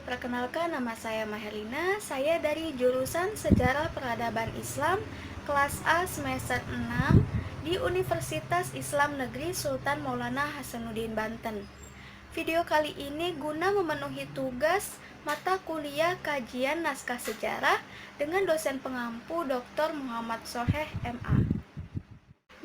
Perkenalkan, nama saya Maherlina. Saya dari jurusan Sejarah Peradaban Islam kelas A semester 6 di Universitas Islam Negeri Sultan Maulana Hasanuddin Banten. Video kali ini guna memenuhi tugas mata kuliah kajian naskah sejarah dengan dosen pengampu Dr. Muhammad Soheh MA.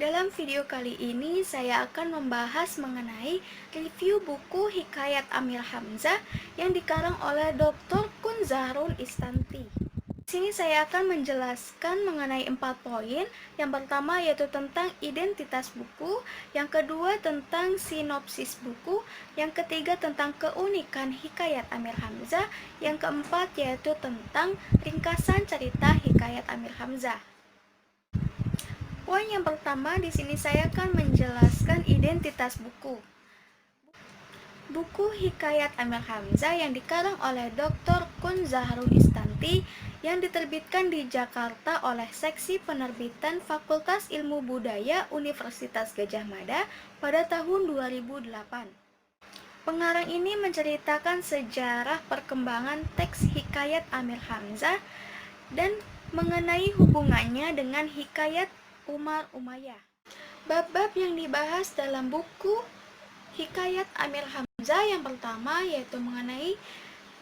Dalam video kali ini saya akan membahas mengenai review buku Hikayat Amir Hamzah yang dikarang oleh Dr. Kun Zahrul Istanti. Di sini saya akan menjelaskan mengenai 4 poin. Yang pertama yaitu tentang identitas buku, yang kedua tentang sinopsis buku, yang ketiga tentang keunikan Hikayat Amir Hamzah, yang keempat yaitu tentang ringkasan cerita Hikayat Amir Hamzah. Poin yang pertama, di sini saya akan menjelaskan identitas buku. Buku Hikayat Amir Hamzah yang dikarang oleh Dr. Kun Zahrul Istanti yang diterbitkan di Jakarta oleh Seksi Penerbitan Fakultas Ilmu Budaya Universitas Gadjah Mada pada tahun 2008. Pengarang ini menceritakan sejarah perkembangan teks Hikayat Amir Hamzah dan mengenai hubungannya dengan Hikayat Umar Umayyah. Bab-bab yang dibahas dalam buku Hikayat Amir Hamzah yang pertama yaitu mengenai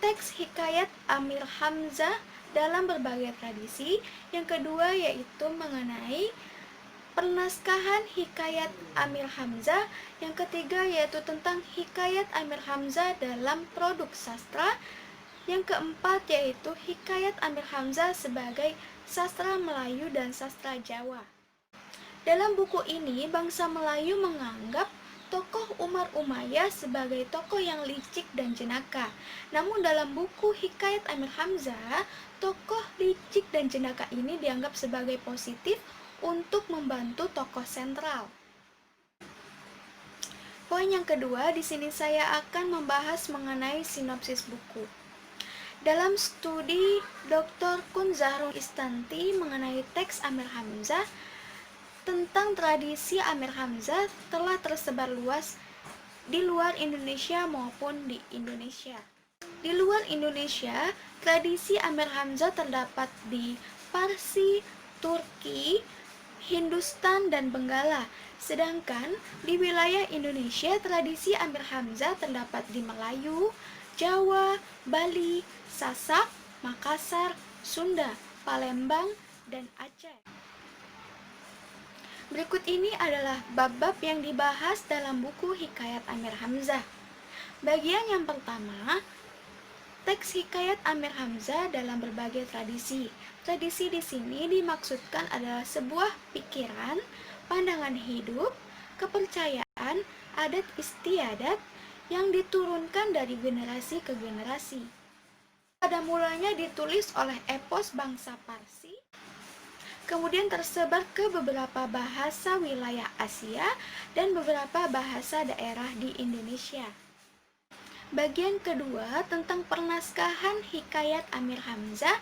teks Hikayat Amir Hamzah dalam berbagai tradisi. Yang kedua yaitu mengenai penaskahan Hikayat Amir Hamzah. Yang ketiga yaitu tentang Hikayat Amir Hamzah dalam produk sastra. Yang keempat yaitu Hikayat Amir Hamzah sebagai sastra Melayu dan sastra Jawa. Dalam buku ini, bangsa Melayu menganggap tokoh Umar Umayyah sebagai tokoh yang licik dan jenaka. Namun dalam buku Hikayat Amir Hamzah, tokoh licik dan jenaka ini dianggap sebagai positif untuk membantu tokoh sentral. Poin yang kedua, di sini saya akan membahas mengenai sinopsis buku. Dalam studi Dr. Kun Zahrul Istanti mengenai teks Amir Hamzah, tentang tradisi Amir Hamzah telah tersebar luas di luar Indonesia maupun di Indonesia. Di luar Indonesia, tradisi Amir Hamzah terdapat di Parsi, Turki, Hindustan, dan Benggala. Sedangkan di wilayah Indonesia, tradisi Amir Hamzah terdapat di Melayu, Jawa, Bali, Sasak, Makassar, Sunda, Palembang, dan Aceh. Berikut ini adalah bab-bab yang dibahas dalam buku Hikayat Amir Hamzah. Bagian yang pertama, teks Hikayat Amir Hamzah dalam berbagai tradisi. Tradisi di sini dimaksudkan adalah sebuah pikiran, pandangan hidup, kepercayaan, adat istiadat yang diturunkan dari generasi ke generasi. Pada mulanya ditulis oleh epos bangsa Parsi, kemudian tersebar ke beberapa bahasa wilayah Asia dan beberapa bahasa daerah di Indonesia. Bagian kedua tentang pernaskahan Hikayat Amir Hamzah,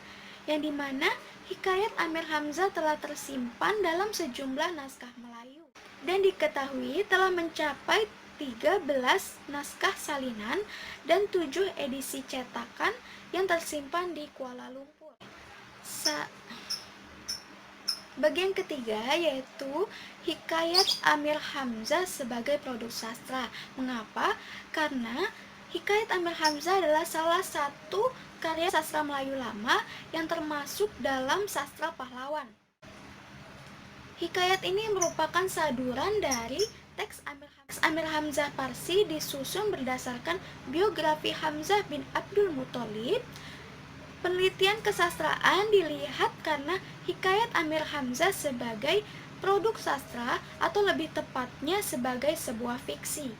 yang dimana Hikayat Amir Hamzah telah tersimpan dalam sejumlah naskah Melayu dan diketahui telah mencapai 13 naskah salinan dan 7 edisi cetakan yang tersimpan di Kuala Lumpur. Bagian ketiga yaitu Hikayat Amir Hamzah sebagai produk sastra. Mengapa? Karena Hikayat Amir Hamzah adalah salah satu karya sastra Melayu lama yang termasuk dalam sastra pahlawan. Hikayat ini merupakan saduran dari teks Amir Hamzah Parsi disusun berdasarkan biografi Hamzah bin Abdul Muthalib. Penelitian kesastraan dilihat karena Hikayat Amir Hamzah sebagai produk sastra atau lebih tepatnya sebagai sebuah fiksi.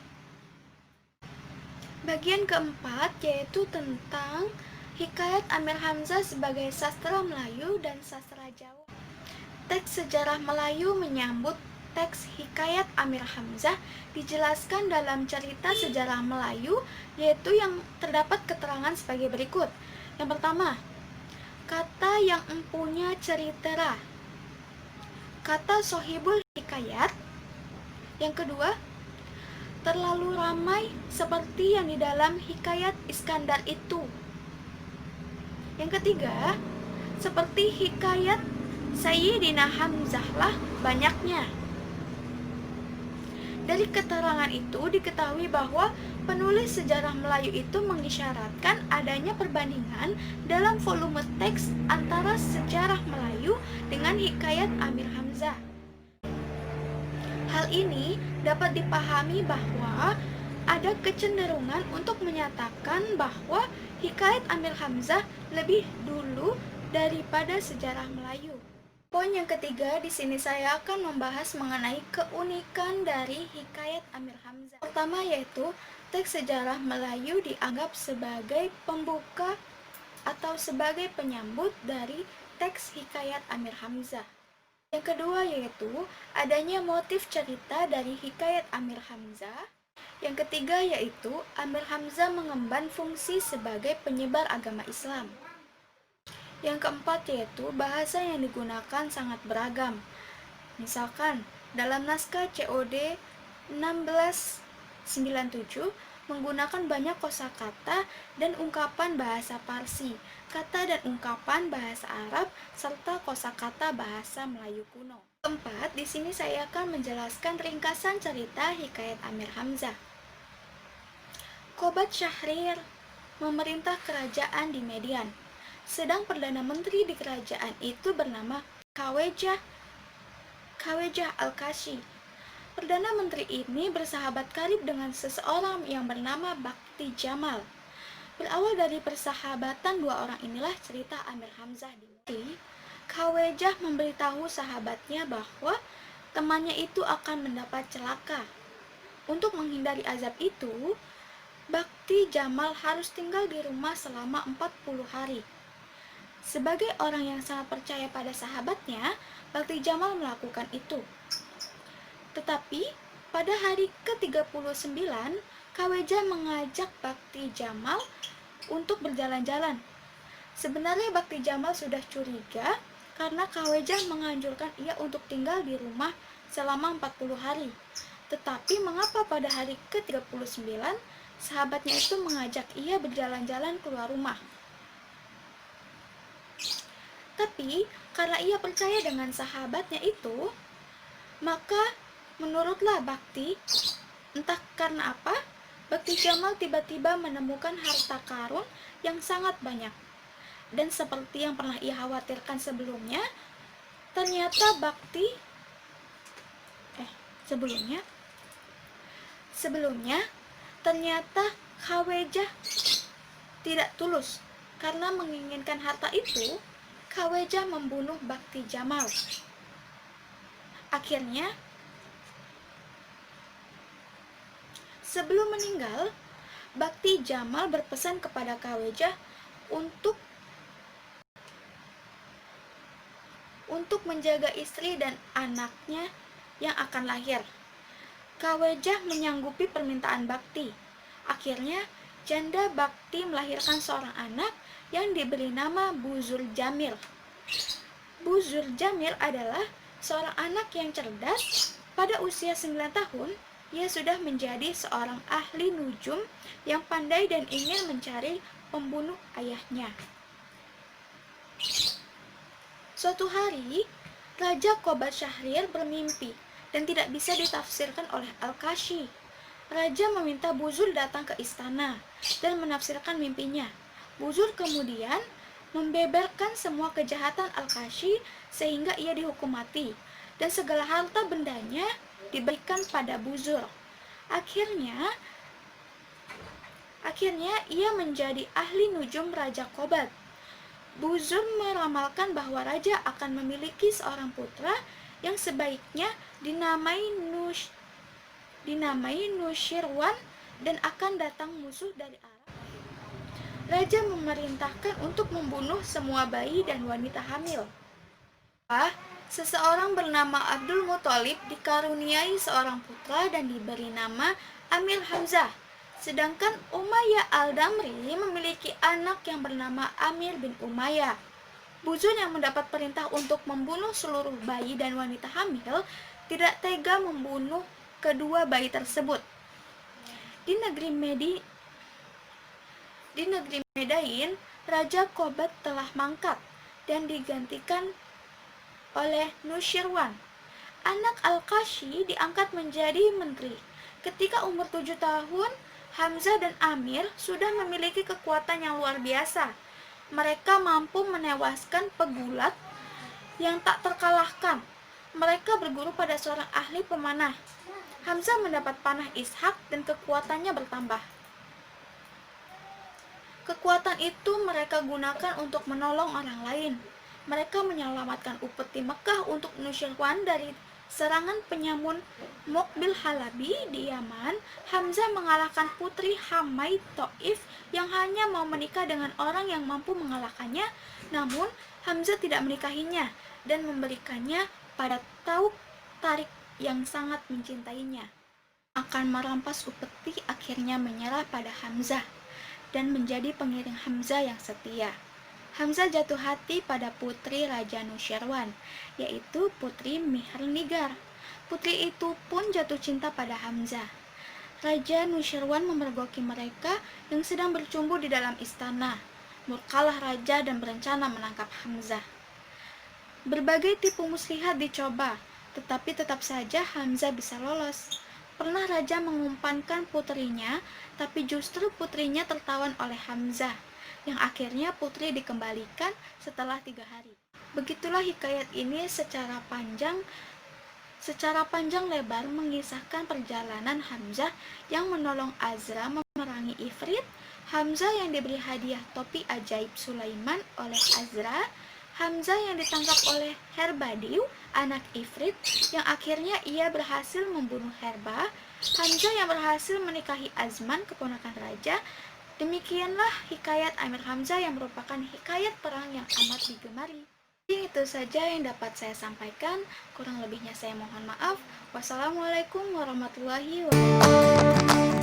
Bagian keempat yaitu tentang Hikayat Amir Hamzah sebagai sastra Melayu dan sastra Jawa. Teks sejarah Melayu menyambut teks Hikayat Amir Hamzah dijelaskan dalam cerita sejarah Melayu, yaitu yang terdapat keterangan sebagai berikut. Yang pertama, kata yang empunya ceritera, kata Sohibul Hikayat. Yang kedua, terlalu ramai seperti yang di dalam Hikayat Iskandar itu. Yang ketiga, seperti hikayat Sayyidina Hamzah lah banyaknya. Dari keterangan itu diketahui bahwa penulis sejarah Melayu itu mengisyaratkan adanya perbandingan dalam volume teks antara sejarah Melayu dengan hikayat Amir Hamzah. Hal ini dapat dipahami bahwa ada kecenderungan untuk menyatakan bahwa hikayat Amir Hamzah lebih dulu daripada sejarah Melayu. Poin yang ketiga, di sini saya akan membahas mengenai keunikan dari hikayat Amir Hamzah. Pertama yaitu teks sejarah Melayu dianggap sebagai pembuka atau sebagai penyambut dari teks hikayat Amir Hamzah. Yang kedua yaitu adanya motif cerita dari hikayat Amir Hamzah. Yang ketiga yaitu Amir Hamzah mengemban fungsi sebagai penyebar agama Islam. Yang keempat yaitu bahasa yang digunakan sangat beragam. Misalkan dalam naskah COD 1697 menggunakan banyak kosakata dan ungkapan bahasa Parsi, kata dan ungkapan bahasa Arab, serta kosakata bahasa Melayu kuno. Keempat, di sini saya akan menjelaskan ringkasan cerita hikayat Amir Hamzah. Qobat Syahrir memerintah kerajaan di Median. Sedang Perdana Menteri di kerajaan itu bernama Khawejah Al-Kashi. Perdana Menteri ini bersahabat karib dengan seseorang yang bernama Bakti Jamal. Berawal dari persahabatan dua orang inilah cerita Amir Hamzah dimulai. Khawejah memberitahu sahabatnya bahwa temannya itu akan mendapat celaka. Untuk menghindari azab itu, Bakti Jamal harus tinggal di rumah selama 40 hari. Sebagai orang yang sangat percaya pada sahabatnya, Bakti Jamal melakukan itu. Tetapi, pada hari ke-39, Khawejah mengajak Bakti Jamal untuk berjalan-jalan. Sebenarnya Bakti Jamal sudah curiga karena Khawejah menganjurkan ia untuk tinggal di rumah selama 40 hari. Tetapi mengapa pada hari ke-39, sahabatnya itu mengajak ia berjalan-jalan keluar rumah? Tapi karena ia percaya dengan sahabatnya itu, maka menurutlah Bakti, entah karena apa, Bakti Jamal tiba-tiba menemukan harta karun yang sangat banyak. Dan seperti yang pernah ia khawatirkan sebelumnya, ternyata ternyata Khawejah tidak tulus. Karena menginginkan harta itu, Khawejah membunuh Bakti Jamal. Akhirnya, sebelum meninggal, Bakti Jamal berpesan kepada Khawejah untuk menjaga istri dan anaknya yang akan lahir. Khawejah menyanggupi permintaan Bakti. Akhirnya, janda Bakti melahirkan seorang anak yang diberi nama Bu Zuljamil. Bu Zuljamil adalah seorang anak yang cerdas. Pada usia 9 tahun, ia sudah menjadi seorang ahli nujum yang pandai dan ingin mencari pembunuh ayahnya. Suatu hari, Raja Qobat Syahrir bermimpi dan tidak bisa ditafsirkan oleh Al-Kashi. Raja meminta Buzur datang ke istana dan menafsirkan mimpinya. Buzur kemudian membeberkan semua kejahatan Al-Kashi sehingga ia dihukum mati dan segala harta bendanya diberikan pada Buzur. Akhirnya ia menjadi ahli nujum Raja Qobat. Buzur meramalkan bahwa raja akan memiliki seorang putra yang sebaiknya dinamai Nushirwan dan akan datang musuh dari Arab. Raja memerintahkan untuk membunuh semua bayi dan wanita hamil. Seseorang bernama Abdul Muthalib dikaruniai seorang putra dan diberi nama Amir Hamzah. Sedangkan Umayyah Al-Damri memiliki anak yang bernama Amir bin Umayyah. Buzur yang mendapat perintah untuk membunuh seluruh bayi dan wanita hamil tidak tega membunuh kedua bayi tersebut. Di Di negeri Medain, Raja Qobat telah mangkat dan digantikan oleh Nusyirwan. Anak Al-Qashi diangkat menjadi menteri. Ketika umur 7 tahun, Hamzah dan Amir sudah memiliki kekuatan yang luar biasa. Mereka mampu menewaskan pegulat yang tak terkalahkan. Mereka berguru pada seorang ahli pemanah. Hamzah mendapat panah Ishak dan kekuatannya bertambah. Kekuatan itu mereka gunakan untuk menolong orang lain. Mereka menyelamatkan upeti Mekah untuk Nusyirwan dari serangan penyamun Muqbil Halabi di Yaman. Hamzah mengalahkan putri Hamai Taif yang hanya mau menikah dengan orang yang mampu mengalahkannya. Namun Hamzah tidak menikahinya dan memberikannya pada Tauk Tarik yang sangat mencintainya. Akan merampas upeti akhirnya menyerah pada Hamzah dan menjadi pengiring Hamzah yang setia. Hamzah jatuh hati pada putri Raja Nusyirwan, yaitu Putri Mihrnigar. Putri itu pun jatuh cinta pada Hamzah. Raja Nusyirwan memergoki mereka yang sedang bercumbu di dalam istana. Murkalah raja dan berencana menangkap Hamzah. Berbagai tipu muslihat dicoba, tetapi tetap saja Hamzah bisa lolos. Pernah raja mengumpankan putrinya, tapi justru putrinya tertawan oleh Hamzah, yang akhirnya putri dikembalikan setelah 3 hari. Begitulah hikayat ini secara panjang lebar mengisahkan perjalanan Hamzah yang menolong Azra memerangi Ifrit, Hamzah yang diberi hadiah topi ajaib Sulaiman oleh Azra, Hamzah yang ditangkap oleh Herbadiu, anak Ifrit, yang akhirnya ia berhasil membunuh Herba, Hamzah yang berhasil menikahi Azman, keponakan raja. Demikianlah hikayat Amir Hamzah yang merupakan hikayat perang yang amat digemari. Itu saja yang dapat saya sampaikan, kurang lebihnya saya mohon maaf. Wassalamualaikum warahmatullahi wabarakatuh.